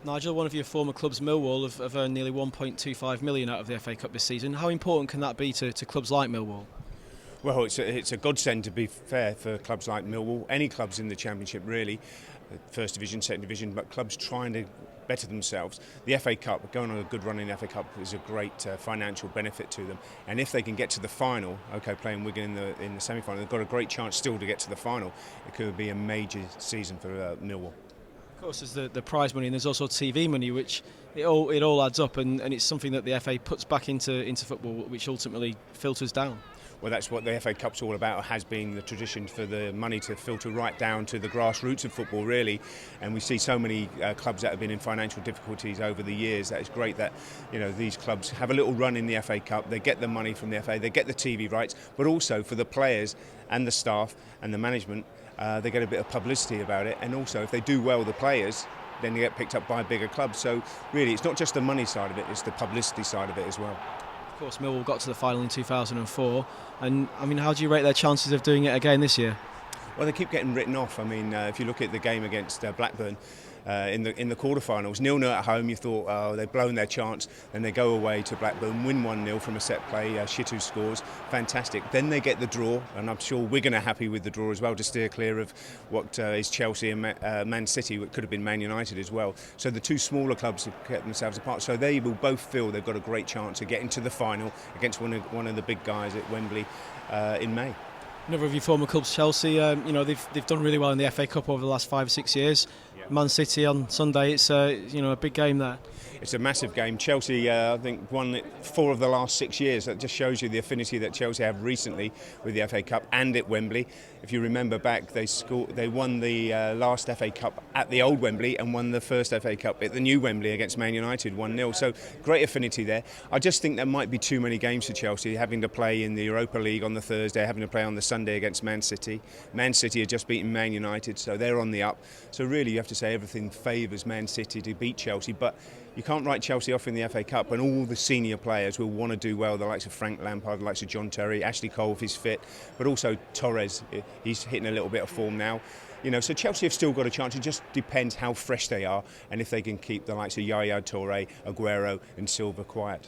Nigel, one of your former clubs, Millwall, have earned nearly 1.25 million out of the FA Cup this season. How important can that be to clubs like Millwall? Well, it's a godsend, to be fair, for clubs like Millwall, any clubs in the Championship really, First Division, Second Division, but clubs trying to better themselves. The FA Cup, going on a good run in the FA Cup is a great financial benefit to them. And if they can get to the final, okay, playing Wigan in the semi-final, they've got a great chance still to get to the final. It could be a major season for Millwall. Of course, there's the prize money and there's also TV money, which it all adds up, and it's something that the FA puts back into football, which ultimately filters down. Well, that's what the FA Cup's all about, has been the tradition for the money to filter right down to the grassroots of football, really. And we see so many clubs that have been in financial difficulties over the years. That it's great that these clubs have a little run in the FA Cup. They get the money from the FA, they get the TV rights, but also for the players and the staff and the management, they get a bit of publicity about it. And also, if they do well, the players, then they get picked up by bigger clubs. So really, it's not just the money side of it; it's the publicity side of it as well. Of course, Millwall got to the final in 2004, and I mean, how do you rate their chances of doing it again this year? Well, they keep getting written off. I mean, if you look at the game against Blackburn in the quarterfinals, 0-0 at home, you thought, oh, they've blown their chance. Then they go away to Blackburn, win 1-0 from a set play. Shitu scores, fantastic. Then they get the draw, and I'm sure Wigan are happy with the draw as well to steer clear of what is Chelsea and Man City, what could have been Man United as well. So the two smaller clubs have kept themselves apart. So they will both feel they've got a great chance of getting to the final against one of the big guys at Wembley in May. Another of your former clubs, Chelsea, they've done really well in the FA Cup over the last 5 or 6 years. Yeah. Man City on Sunday, it's a big game there. It's a massive game. Chelsea, I think, won 4 of the last 6 years. That just shows you the affinity that Chelsea have recently with the FA Cup and at Wembley. If you remember back, they won the last FA Cup at the old Wembley and won the first FA Cup at the new Wembley against Man United 1-0. So great affinity there. I just think there might be too many games for Chelsea, having to play in the Europa League on the Thursday, having to play on the Sunday against Man City. Man City have just beaten Man United, so they're on the up. So really, you have to say everything favours Man City to beat Chelsea, but you can't write Chelsea off in the FA Cup, and all the senior players will want to do well, the likes of Frank Lampard, the likes of John Terry, Ashley Cole if he's fit, but also Torres, he's hitting a little bit of form now. So Chelsea have still got a chance. It just depends how fresh they are and if they can keep the likes of Yaya Toure, Aguero and Silva quiet.